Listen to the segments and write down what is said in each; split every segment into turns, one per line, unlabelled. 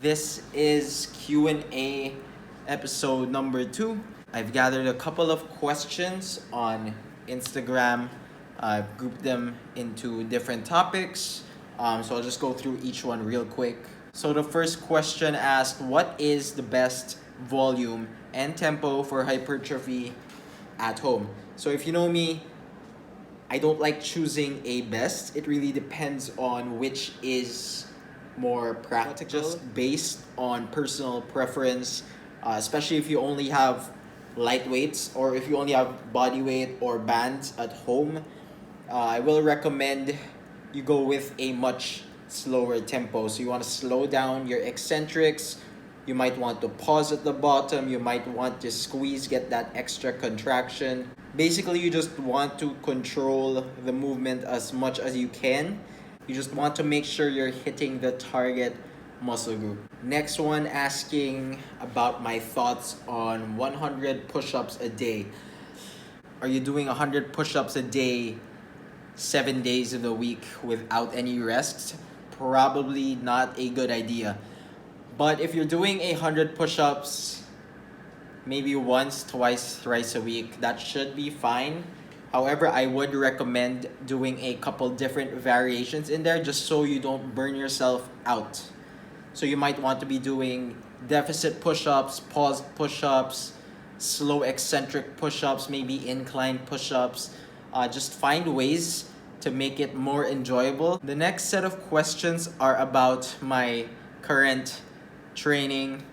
This is Q&A episode number 2. I've gathered a couple of questions on Instagram. I've grouped them into different topics. So I'll just go through each one real quick. So the first question asked, what is the best volume and tempo for hypertrophy at home? So if you know me, I don't like choosing a best. It really depends on which is more practical, just based on personal preference, especially if you only have light weights or if you only have body weight or bands at home. I will recommend you go with a much slower tempo. So you want to slow down your eccentrics. You might want to pause at the bottom. You might want to squeeze, get that extra contraction. Basically, you just want to control the movement as much as you can. You just want to make sure you're hitting the target muscle group. Next one asking about my thoughts on 100 push-ups a day. Are you doing 100 push-ups a day 7 days of the week without any rest? Probably not a good idea. But if you're doing 100 push-ups maybe once, twice, thrice a week, that should be fine. However, I would recommend doing a couple different variations in there just so you don't burn yourself out. So you might want to be doing deficit push-ups, paused push-ups, slow eccentric push-ups, maybe incline push-ups. Just find ways to make it more enjoyable. The next set of questions are about my current training.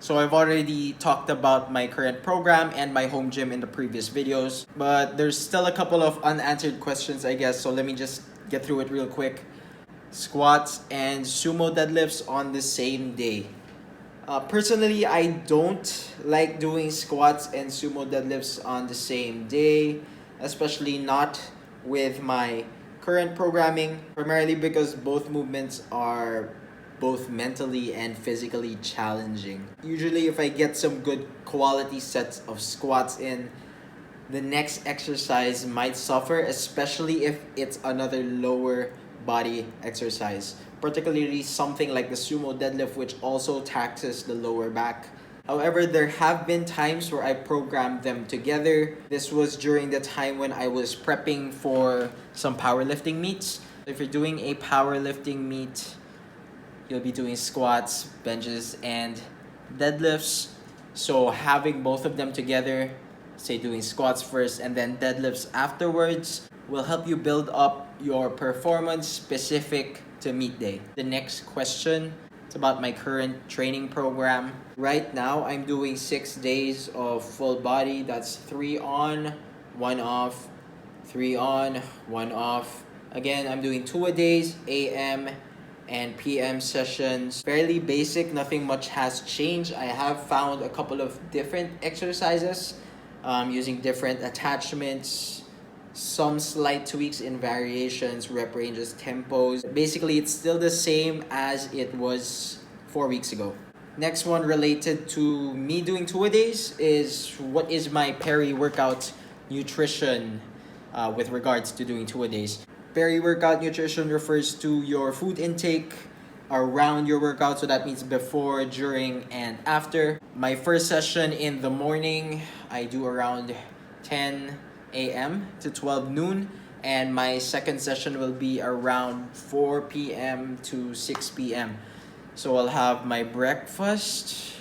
So I've already talked about my current program and my home gym in the previous videos, but there's still a couple of unanswered questions, I guess, so let me just get through it real quick. Squats and sumo deadlifts on the same day. Personally, I don't like doing squats and sumo deadlifts on the same day, especially not with my current programming, primarily because both movements are both mentally and physically challenging. Usually, if I get some good quality sets of squats in, the next exercise might suffer, especially if it's another lower body exercise, particularly something like the sumo deadlift, which also taxes the lower back. However, there have been times where I programmed them together. This was during the time when I was prepping for some powerlifting meets. If you're doing a powerlifting meet, you'll be doing squats, benches, and deadlifts. So having both of them together, say doing squats first and then deadlifts afterwards, will help you build up your performance specific to meet day. The next question is about my current training program. Right now, I'm doing 6 days of full body. That's 3 on, 1 off, 3 on, 1 off. Again, I'm doing 2-a-days, AM and PM sessions. Fairly basic, nothing much has changed. I have found a couple of different exercises using different attachments, some slight tweaks in variations, rep ranges, tempos. Basically, it's still the same as it was 4 weeks ago. Next one related to me doing 2-a-days is what is my peri-workout nutrition with regards to doing 2-a-days. Peri-workout nutrition refers to your food intake around your workout, so that means before, during, and after. My first session in the morning, I do around 10 a.m. to 12 noon, and my second session will be around 4 p.m. to 6 p.m. So I'll have my breakfast,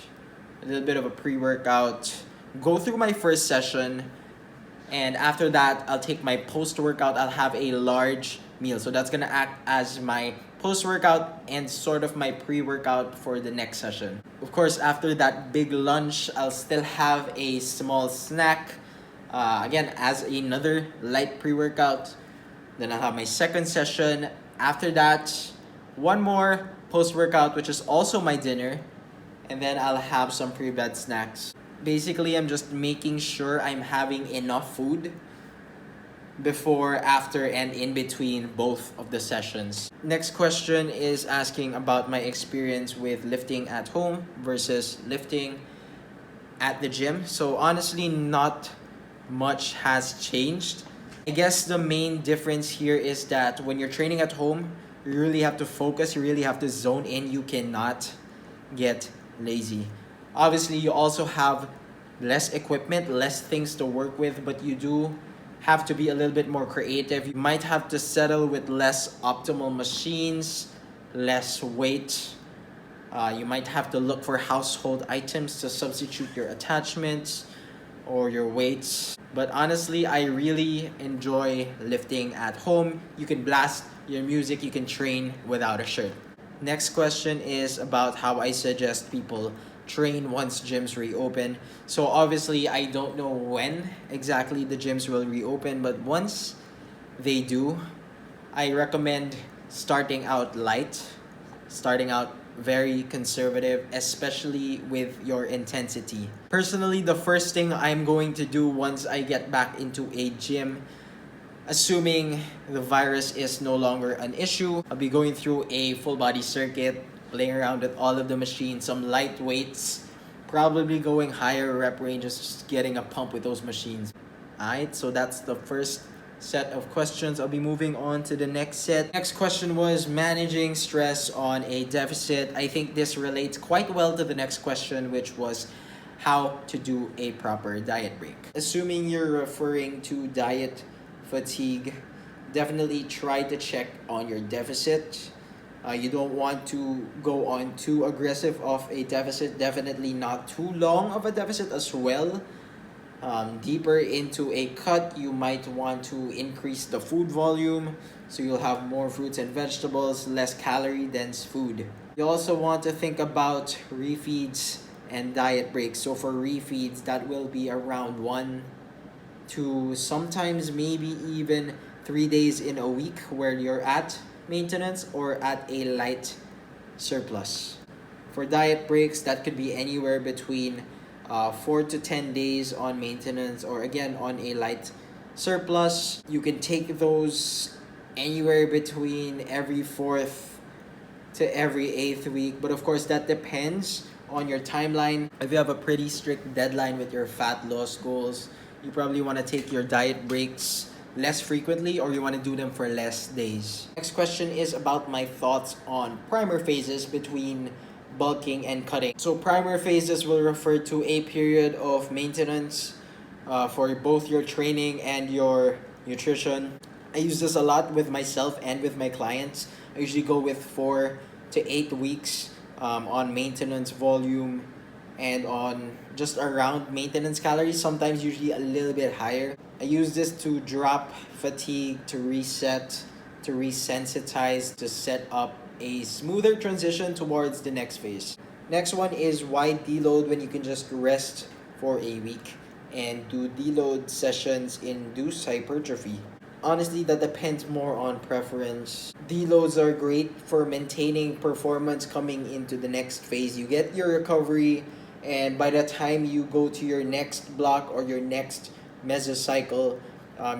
a little bit of a pre-workout, go through my first session, and after that, I'll take my post-workout. I'll have a large meal. So that's gonna act as my post-workout and sort of my pre-workout for the next session. Of course, after that big lunch, I'll still have a small snack. Again, as another light pre-workout. Then I'll have my second session. After that, one more post-workout, which is also my dinner. And then I'll have some pre-bed snacks. Basically, I'm just making sure I'm having enough food before, after, and in between both of the sessions. Next question is asking about my experience with lifting at home versus lifting at the gym. So honestly, not much has changed. I guess the main difference here is that when you're training at home, you really have to focus, you really have to zone in. You cannot get lazy. Obviously, you also have less equipment, less things to work with, but you do have to be a little bit more creative. You might have to settle with less optimal machines, less weight. You might have to look for household items to substitute your attachments or your weights. But honestly, I really enjoy lifting at home. You can blast your music, you can train without a shirt. Next question is about how I suggest people train once gyms reopen. So obviously, I don't know when exactly the gyms will reopen, but once they do, I recommend starting out light, starting out very conservative, especially with your intensity. Personally, the first thing I'm going to do once I get back into a gym, assuming the virus is no longer an issue, I'll be going through a full body circuit, playing around with all of the machines, some light weights, probably going higher rep ranges, just getting a pump with those machines. Alright, so that's the first set of questions. I'll be moving on to the next set. Next question was managing stress on a deficit. I think this relates quite well to the next question, which was how to do a proper diet break. Assuming you're referring to diet fatigue, definitely try to check on your deficit. You don't want to go on too aggressive of a deficit, definitely not too long of a deficit as well. Deeper into a cut, you might want to increase the food volume so you'll have more fruits and vegetables, less calorie dense food. You also want to think about refeeds and diet breaks. So for refeeds, that will be around 1 to sometimes maybe even 3 days in a week where you're at maintenance or at a light surplus. For diet breaks, that could be anywhere between 4 to 10 days on maintenance or again on a light surplus. You can take those anywhere between every 4th to every 8th week, but of course that depends on your timeline. If you have a pretty strict deadline with your fat loss goals, you probably want to take your diet breaks less frequently or you want to do them for less days. Next question is about my thoughts on primer phases between bulking and cutting. So primer phases will refer to a period of maintenance for both your training and your nutrition. I use this a lot with myself and with my clients. I usually go with 4 to 8 weeks on maintenance volume and on just around maintenance calories, sometimes usually a little bit higher. I use this to drop fatigue, to reset, to resensitize, to set up a smoother transition towards the next phase. Next one is why deload when you can just rest for a week and do deload sessions induce hypertrophy. Honestly, that depends more on preference. Deloads are great for maintaining performance coming into the next phase. You get your recovery, and by the time you go to your next block or your next mesocycle,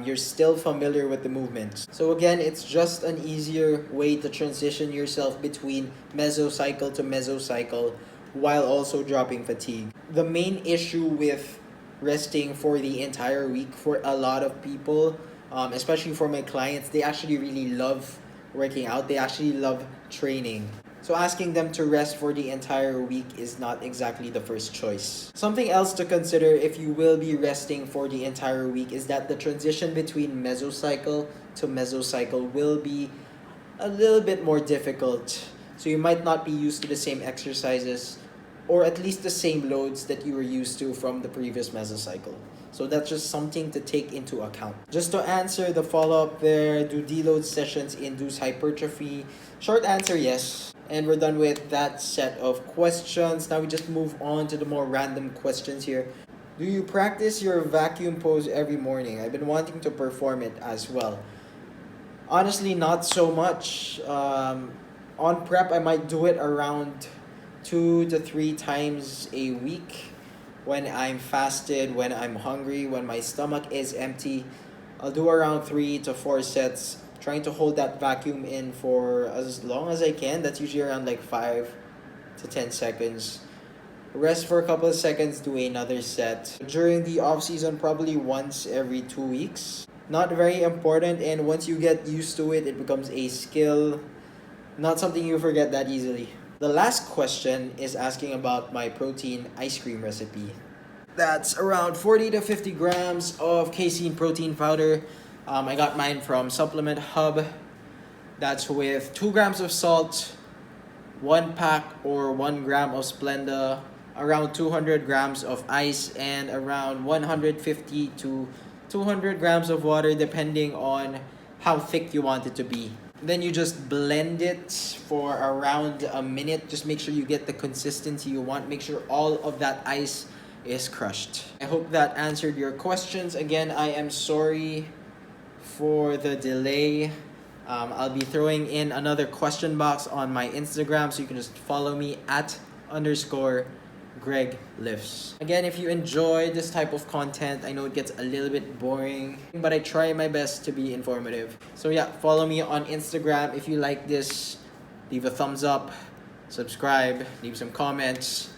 you're still familiar with the movements. So again, it's just an easier way to transition yourself between mesocycle to mesocycle while also dropping fatigue. The main issue with resting for the entire week for a lot of people, especially for my clients, they actually really love working out. They actually love training. So asking them to rest for the entire week is not exactly the first choice. Something else to consider if you will be resting for the entire week is that the transition between mesocycle to mesocycle will be a little bit more difficult. So you might not be used to the same exercises or at least the same loads that you were used to from the previous mesocycle. So that's just something to take into account. Just to answer the follow-up there, do deload sessions induce hypertrophy? Short answer, yes. And we're done with that set of questions. Now we just move on to the more random questions here. Do you practice your vacuum pose every morning? I've been wanting to perform it as well. Honestly, not so much. On prep, I might do it around 2 to 3 times a week when I'm fasted, when I'm hungry, when my stomach is empty. I'll do around 3 to 4 sets, trying to hold that vacuum in for as long as I can. That's usually around like 5 to 10 seconds. Rest for a couple of seconds, do another set. During the off season, probably once every 2 weeks. Not very important, and once you get used to it, it becomes a skill. Not something you forget that easily. The last question is asking about my protein ice cream recipe. That's around 40 to 50 grams of casein protein powder. I got mine from Supplement Hub. That's with 2 grams of salt, 1 pack or 1 gram of Splenda, around 200 grams of ice, and around 150 to 200 grams of water depending on how thick you want it to be. Then you just blend it for around a minute. Just make sure you get the consistency you want. Make sure all of that ice is crushed. I hope that answered your questions. Again, I am sorry for the delay. I'll be throwing in another question box on my Instagram, so you can just follow me at _Greg Lifts. Again, if you enjoy this type of content, I know it gets a little bit boring, but I try my best to be informative. So yeah, follow me on Instagram. If you like this, leave a thumbs up, subscribe, leave some comments.